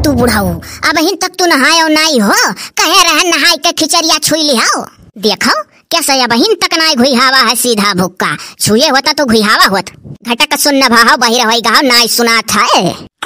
तू बुढ़ाऊ अब हिन तक तू नहाए और नाई हो कहे रहे नहाई के खिचड़िया छुई लिहाओ। देखो कैसा अब हिन तक नाई घुइहावा है सीधा भुक्का छुए होता तो घुइहावा होत घटक सुन भाव बही रही गाँव नाई सुना था।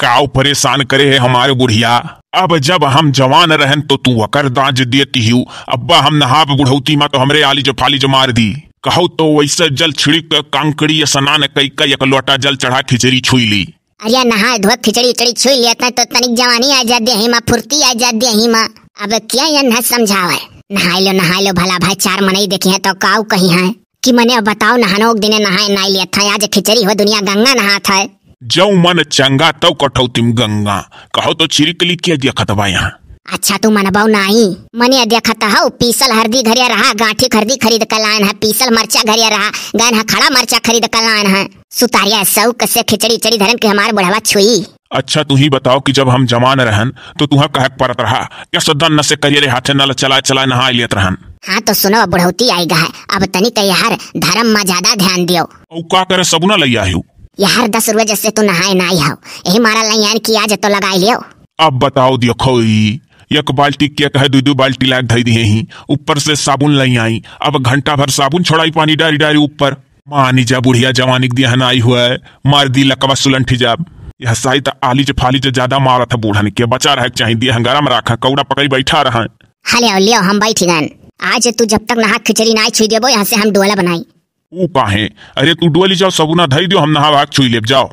काऊ परेशान करे है हमारे बुढ़िया। अब जब हम जवान रहन तो तू वकर दांज देती हूँ। अब्बा हम नहाब बुढ़ौती माँ तो हमरे आली जो फाली जो मार दी। कहो तो वैसे जल छिड़क कांकड़ी स्नान कई एक लोटा जल चढ़ा खिचड़ी छुई ली। अरे नहा धो खिचड़ी उचड़ी छुई लेता तो तनिक जवानी आ जाती है माँ फुर्ती आ जाती है माँ। अब क्या ये न समझावे नहाई लो भला भाई चार मनई देखी है तो काऊ कही है कि मने अब बताओ नहानो दिने नहाए नाई लिया था आज खिचड़ी हो दुनिया गंगा नहात है। जऊ मन चंगा तव कठौतिम गंगा कहो तो छिड़कली क्या देखत बा यहाँ। अच्छा तू मनबाऊ नाही मने देखत हो पीसल हरदी घरिया रहा गांठी खरदी खरीद कर लाइन है पीसल मरचा घरिया रहा गन है खड़ा मरचा खरीद कर लाइन है सुतारिया सौक से खिचड़ी चड़ी धरन के हमारे बुढ़ावा छुई। अच्छा तू ही बताओ कि जब हम जवान रहन तो तुहा कहक परत रहा क्या सदन न से करिए हाथे नल चला चला नहा लियत रहन। हाँ तो सुनो बुढ़ौती आएगा है अब तनिक यार धर्म में ज्यादा ध्यान दियो। औ का करे सबुना लैया हूँ यार 10 रोज से तू नहाए नाई हो यही मारा लैन की आज तो लगाई लियो। अब बताओ देखो एक बाल्टी क्या कहे दो बाल्टी लाग धई दिए ही ऊपर से साबुन लई आई। अब घंटा भर साबुन छोड़ाई पानी डारी डारी ऊपर मानी जा बुढ़िया जवानी दिया नाई हुआ है मार दी लकवा सुलंठी जाब यह साई तो आली जो फाली जो ज्यादा मारा था बूढ़न के बचा रहे चाहिए दिया हंगारा में रखा कौड़ा पकड़ी बैठा रहा। हले लियो हम बैठी गन आज तू जब तक नहा खिचड़ी नाई छुई देबो यहाँ से हम डोला बनाई। ऊ काहे अरे तू डोली जाओ सबुना धई दियो हम नहा भाग छुई लेब जाओ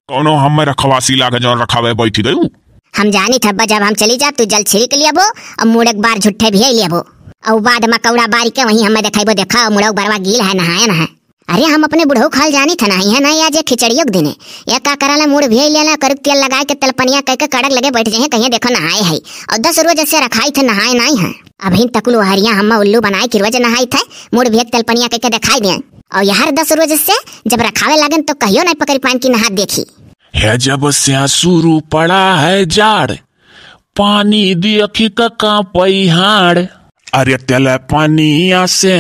कौनो हम रखवासी लाग जो रखावे बैठी गई। हम जानी थब्बा जब हम चली जा तू जल छिड़क लियाबो और मुड़क बार झुट्ठे भी लियाबो और बाद में कौड़ा बारी के वहीं हमें देखाइबो देखा मुड़क बरवा गील है नहाया ना है। अरे हम अपने बुढ़ऊ खाल जानी था नहीं है नहीं आज खिचड़ियों के दिने या का कराला मुड़ भी लेला कर तेल लगा के तलपनिया कह के कड़क लगे बैठ जाए कहीं देखो नहाए है और 10 रोज से रखाई थे नहाए नहीं है। अभी तकलू हरिया हम उल्लू बनाए कि रोज नहाई थे मुड़ भी तलपनिया कह के दिखाई दे और यार 10 रोज से जब रखावे लगन तो कहियो नहीं पकड़ी पान की नहा देखी है। जब से शुरू पड़ा है जाड़ पानी देखी का पैहाड़ अरे तेला पानिया से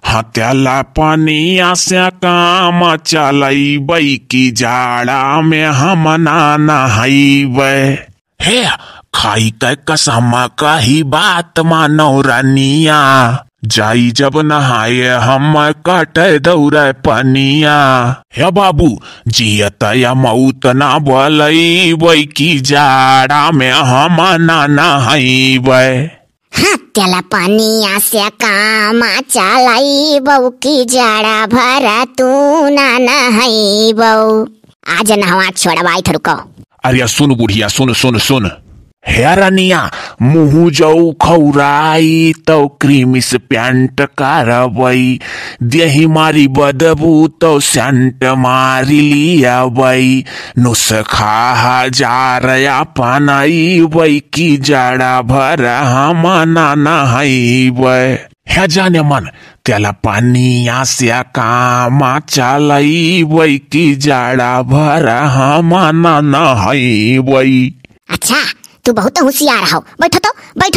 हाँ तेला पानिया से काम चलई बई की जाड़ा में हम नहाइबे हे खाई के कसम कही बात मानो रानिया जाई जब नहाए हम कटे दौड़े पनिया हे बाबू जियत या मौत ना बोलई बई की जाड़ा में हम नहाइबे। हाँ तेला पानिया से काम चलाई बऊ की जाड़ा भरा तू ना नहाई बऊ आज नहवा छोड़वाई थे रुको। अरे सुन बुढ़िया सुन सुन सुन हेरनिया मुँह जाऊ खौराई तो क्रीमिस पैंट कारबई देही मारी बदबू तो सेंट मारी लिया बई नुस्खा हजार अपनाई बई की जाड़ा भर हम नहाइबे हे जाने मन तेला पानिया से काम चलई बई की जाड़ा भर हम नहाइबे। अच्छा तू बहुत होशियार हो बैठो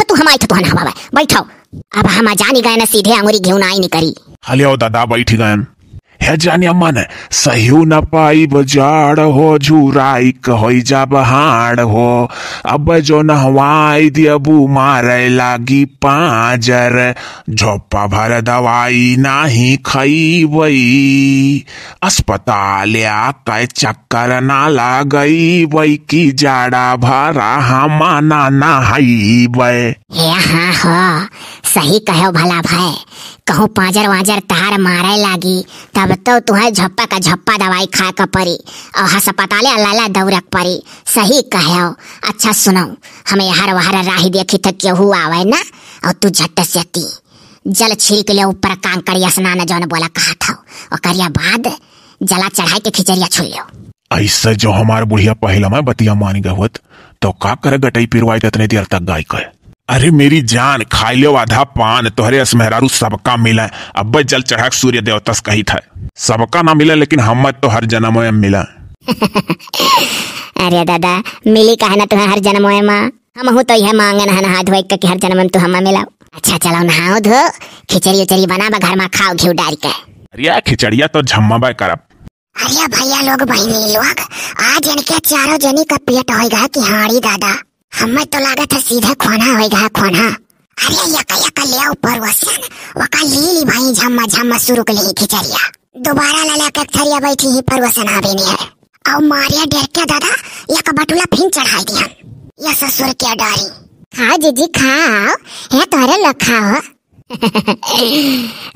तू हमारी तो नहावा बैठो अब हम जानी गए ना सीधे अंगुरी घेऊ नाई नहीं करी। हलियो दादा बैठ गए है जाने मन सही न पाई बजाड़ हो झुराई कहोई जा बहाड़ हो अब जो नहवाई दियबू मारे लागी पाजर झोपा भर दवाई नाही खईबई अस्पताल के चक्कर ना लागई बई की जाड़ा भरा हम नहाइबे। हाँ हो सही कहो भला भाई कहूँ पाजर वाजर तार मारे लागी तब तो तुम्हें झप्पा का झप्पा दवाई खा कर पड़ी और अस्पताले अल्लाह दौड़क पड़ी सही कहो। अच्छा सुनो हमें यार वहार राही देखी था केहू आवे ना और तू झट से ती जल छिड़क ले ऊपर कांकड़िया स्नान जौन बोला कहा था और करिया बाद जला चढ़ाई के खिचड़िया छुई लो। ऐसा जो हमारे बुढ़िया पहला में बतिया मान गवत तो का करे गटई पिरवाई इतने देर तक गाय कहे। अरे मेरी जान खाई लो आधा पान तोहरे असमेहरारू सबका मिला अब जल चढ़ा सूर्य देवता कही था सबका ना मिला लेकिन हम तो हर जन्म में मिला। अरे दादा मिली कहा ना तुम्हें हर जन्म में हम हूँ तो यह मांगे ना हाथ धोई के हर जन्म में तो हम मिला। अच्छा चलो नहाओ धो खिचड़ी उचड़ी बना घर में खाओ घी डाल के। अरे खिचड़िया तो झम्मा बाय करब। अरे भैया लोग बहनी लोग आज इनके चारों जनी का पेट होएगा कि हाड़ी दादा हमें तो लागत है सीधे खोना होएगा खोना। अरे यका यका ले ऊपर वसन वका लीली भाई झम्मा झम्मा शुरू के लिए खिचड़िया दोबारा ला के थरिया बैठी ही पर वसन आवे नहीं है। और मारिया डर के दादा यका बटुला फिर चढ़ाई दिया या ससुर क्या डारी। खाओ जीजी खाओ है तोरे लोग खाओ।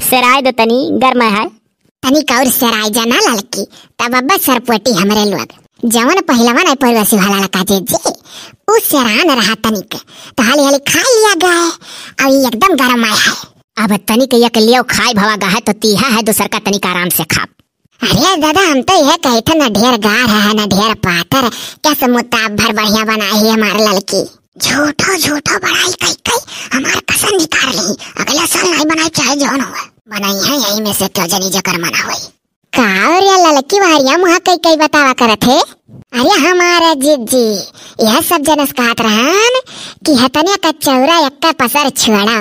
सराय दो तनी गर्म है तनी कौर सराय जाना लड़की तब अब्बा सरपोटी हमरे लोग जवन पहलवा नहीं परवसी वाला लका जीजी उस सरान रहा तनिक तो हाली हाली खा लिया गए अब एकदम गर्म आया है। अब तनिक यक लियो खाए भवा गहा तो तीहा है दूसर का तनिक आराम से खा। अरे दादा हम तो यह कहे थे न ढेर गार है न ढेर पातर कैसे मुताब भर बढ़िया बनाई है हमारे लड़की। झूठो झूठो बढ़ाई कई कई हमारे कसम निकाल ली अगला साल नहीं बनाई चाहे जौन हो बनाई है यही में से क्यों जनी जकर मना हुई का और या लड़की वारिया मुहा कई कई बतावा करत है। अरे हमारा जीजी यह सब जनस कहत रहन कि हतने का चौरा यक्का पसर छुड़ा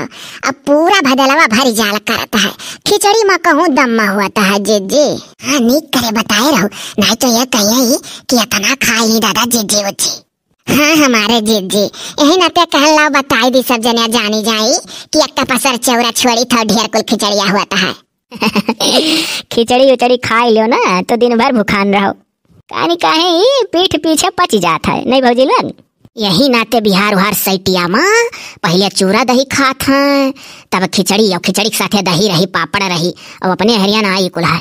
अब पूरा भदलवा भरी जाल करता है खिचड़ी में कहूँ दम्मा हुआ है जीजी। हाँ नीक करे बताए रहो नहीं तो यह कहिए कि इतना खाई ही दादा जीजी उची। हाँ हमारे जीजी यही नाते कहला बताई दी सब जने जानी जाई कि यक्का पसर चौरा छोड़ी था ढेर कुल खिचड़िया हुआ है। खिचड़ी उचड़ी खा लियो ना तो दिन भर भूखान रहो कहानी काहे पीठ पीछे पच जाता है नहीं भौजी लोग। यही नाते बिहार उहार सैटिया में पहले चूरा दही खात हैं तब खिचड़ी और खिचड़ी के साथे दही रही पापड़ रही और अपने हरियाणा आई कुल है।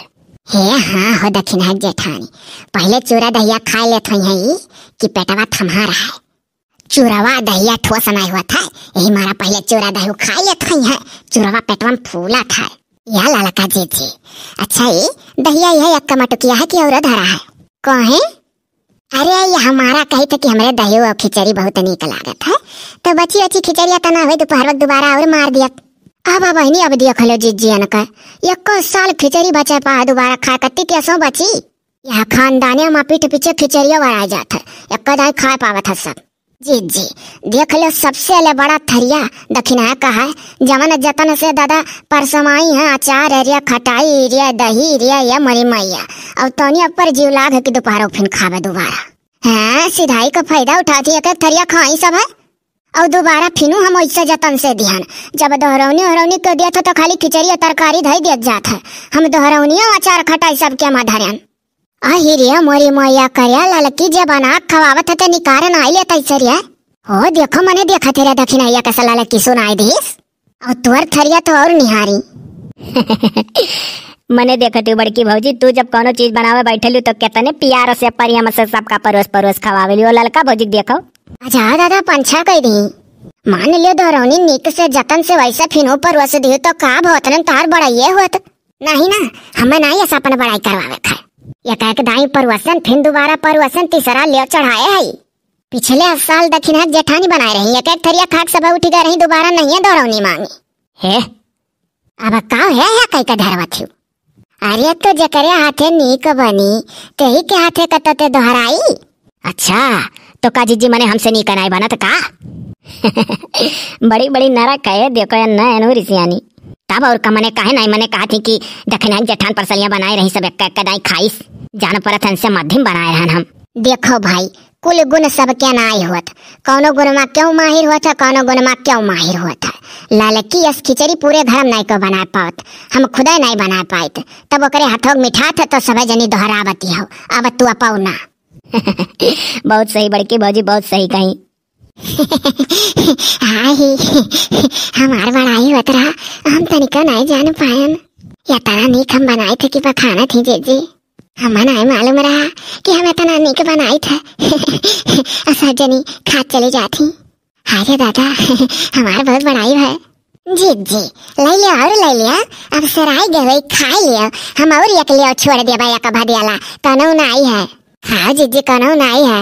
हे हाँ हो दक्षिण है जेठानी पहले चूरा दहिया खा लेते हैं कि पेटवा थमा रहा है चूरवा दहिया ठोस नहीं हुआ था यही मारा पहले चूरा दही खा लेते हैं चूरवा पेटवा में फूला था या लाला का जीजी। अच्छा ये दहिया यह अक्का मटुकिया है कि और धरा है कहे। अरे ये हमारा कही था कि हमारे दही और खिचड़ी बहुत नीक लागत है तो बची बची खिचड़िया तना हुई दोपहर वक्त दोबारा और मार दिया। अब नहीं अब दिया खलो जीजी अनका यक्को साल खिचड़ी बचा पा दोबारा खा कत्ती कैसो बची यह खानदाने में पीठ पीछे खिचड़िया बढ़ा जाता है यक्का दाई खा पावत है सब। जीजी देख लो सबसे ले बड़ा थरिया दक्षिणा का है जमन जतन से दादा परसमाई है अचार एरिया खटाई रे दही रे या मरी मैया अब तोनी अपर जीव लाग की दोपहर फिर खावे दोबारा। हाँ सिधाई का फायदा उठाती है थरिया खाई सब है और दोबारा फिनू हम ऐसे जतन से ध्यान जब दोहरौनी कर दिया था तो खाली खिचड़ी और तरकारी धई दिया जाता है हम दोहरौनी अचार खटाई सब के माधरन अहिरिया मोरी मैया करया ललकी जे बना खवावत है निकारन आई लेता सरिया हो देखो मने देखा तेरा दक्षिणैया का सलाह लकी सुनाई दीस और तुअर थरिया तो और निहारी। मने देखा तू बड़की भौजी तू जब कोनो चीज बनावे बैठली तो कितने प्यार से परिया से सबका परोस परोस खवावेली ओ ललका भौजी देखो। अच्छा दादा पंछा कह दी मान लियो दोहरौनी निक से जतन से वैसे फिनो परोस दी तो का भोतन तार बड़ाइए होत नहीं ना हमें नहीं ऐसा अपन बड़ाई करवावे था या कह के दाई परवसन फिर दोबारा परवसन तीसरा ले चढ़ाए है। पिछले साल दक्षिणा जेठानी बनाए रही एक थरिया खाक सब उठी गए रही दोबारा नहीं है दोहरौनी मांगी है अब का है या कई का धरवा थी। अरे तो जकरे हाथे नीक बनी तेही के हाथे कतते दोहराई। अच्छा तो का जीजी मने हमसे नीक नहीं बना तो का। बड़ी बड़ी नरक है देखो न रिसियानी तब और का मने काहे नहीं मने कहा थी कि दक्षिणा जेठान परसलियां बनाए रही सब एक कदाई खाइस जान परत से मध्यम बनाए रहन हम। देखो भाई कुल गुण सब क्या नाई होत कौनो गुण में क्यों माहिर होता कौनो गुण में क्यों माहिर होता ललकी यस खिचड़ी पूरे घर नहीं को बना पावत हम खुदा नहीं बना पाए तब ओकरे हाथों मिठा था तो सब जनी दोहरावती हो अब तू अपाऊ ना। बहुत सही बड़की भौजी बहुत सही कही। हमार बड़ाई होत रहा हम तनिका नहीं जान पायन या तना नीक हम बनाए थे कि बखाना थी जीजी हमें नहीं मालूम रहा कि हम इतना नीक बनाई था। सजनी खा चली जाती। हाय दादा हमारा बहुत बड़ाई है जीजी ले लिया और ले लिया अब सराय गए खा लिया हम और एक लिया छोड़ दिया भाई का भदियाला कनौ नाई है हाँ जीजी कनौ नाई है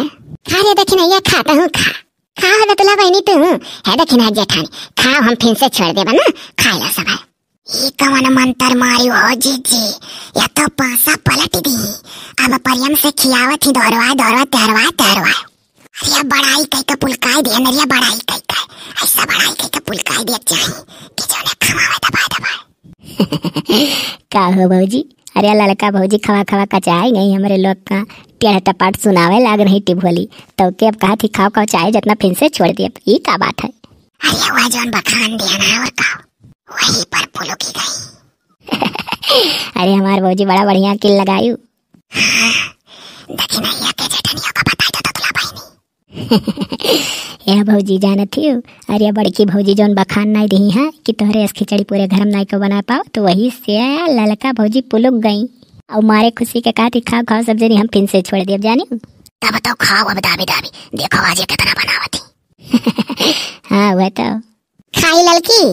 खा रे दक्षिणैया खाता हूँ खा खा बतला बहनी तू है दक्षिणा जेठानी खाओ हम फिर से छोड़ देबा ना खा ला सब ये कवन मंत्र मारी हो जीजी या तो पासा पलट दी अब परियम से खियावत ही दोहरवा दोहरवा तहरवा तहरवा। अरे बड़ाई कई का पुलकाई दे नरिया बड़ाई कई का ऐसा बड़ाई कई का पुलकाई दे चाहिए कि जो ने खवावे दबा दबा। का हो भौजी अरे लड़का भौजी खवा खवा कचाई गई हमारे लोग का टेढ़ टपाट सुनावे लाग रही टिभोली तो के अब कहा थी खाओ खाओ चाहे जितना फिर से छोड़ दिया। ये का बात है? अरे वह जौन बखान दिया ना और का वही पर पुलू की गई। अरे हमारे भौजी बड़ा बढ़िया किल लगायू। दक्षिणैया के जेठनिया को बताई तो तुला बहनी। यह भौजी जान थी। अरे बड़की भौजी जौन बखान नहीं दी है कि तोहरे खिचड़ी पूरे घर में नहीं को बना पाओ तो वही से ललका भौजी पुलुक गई और मारे खुशी के कहा थी खाओ खाओ सब जनी हम फिर से छोड़ दिए। जानी तब तो खाओ अब दाबी दाबी देखो आज ये कितना बनावती। हाँ वह तो खाई ललकी।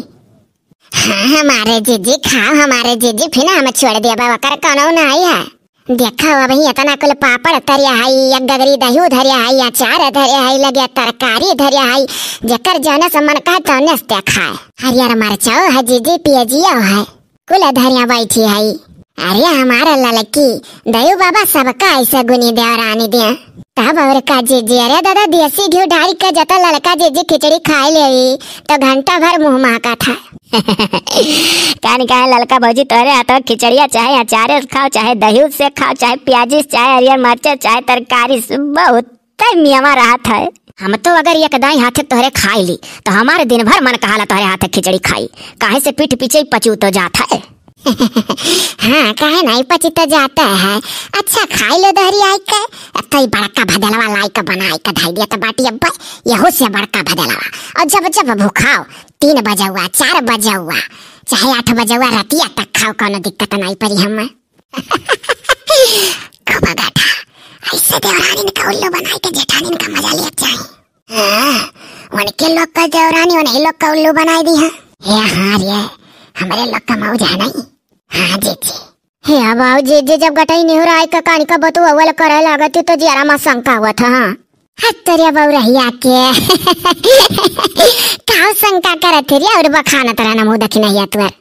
हाँ हमारे जीजी खाओ हमारे जीजी फिर हमें छोड़ दिया बाबा कर कौन नहीं है। देखो अब इतना कुल पापड़ धरिया है या गगरी दही धरिया है या चार धरिया है लगे तरकारी धरिया है जकर जौन मन का तौने से खाए। हरियर मरचाओ है जीजी पियजिया है कुल धरिया बैठी है। अरे हमारा ललकी दयु बाबा सबका ऐसे गुनी देवरानी दिया तब और का जीजी। अरे दादा देसी घी डाल के जता ललका जीजी खिचड़ी खाए ले तो घंटा भर मुँह महका था। कान कहा ललका भौजी तोरे हाथों खिचड़िया चाहे अचार खाओ चाहे दही से खाओ चाहे प्याजी चाहे हरियर मरचा चाहे तरकारी बहुत मियामा राहत है। हम तो अगर एक दाई हाथे तोहरे खाई ली तो हमारे दिन भर मन कहाला तोहरे हाथे खिचड़ी खाई काहे से पीठ पीछे पचू तो जाता है। हाँ काहे नहीं पची तो जाता है। अच्छा खाई लो दहरी आई के तो बड़का भदलवा लाई के बनाई के धाई दिया तो बाटी अब यहो से बड़का भदलवा। और जब जब भूखाओ 3 बजे हुआ 4 बजे हुआ चाहे 8 बजे हुआ रतिया तक खाओ कोनो दिक्कत नहीं पड़ी हमें। खूब गाठा ऐसे देवरानी का उल्लू बनाई के जेठानी का मजा लिया चाहिए। उनके लोग का देवरानी उन्हीं लोग का उल्लू बनाई दी है। हाँ रे हमारे लोग का मौज है नहीं। हाँ जीजी हे अब आओ जीजी जब गटाई नहीं हो रहा है का कहानी का बतू अव्वल करे लागती तो जरा मा शंका हुआ था। हाँ तेरे बहु रही आके काव शंका करत रे और बखाना तरह ना मुंह देखी नहीं तुअर।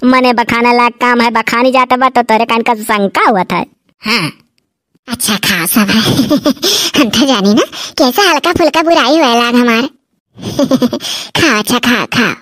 मने बखाना लाग काम है बखानी जाता बा तो तेरे कान का शंका हुआ था। हाँ अच्छा खाओ सब हम तो जानी ना कैसा हल्का फुल्का बुराई हुआ लाग हमारे। खाओ अच्छा खाओ खाओ।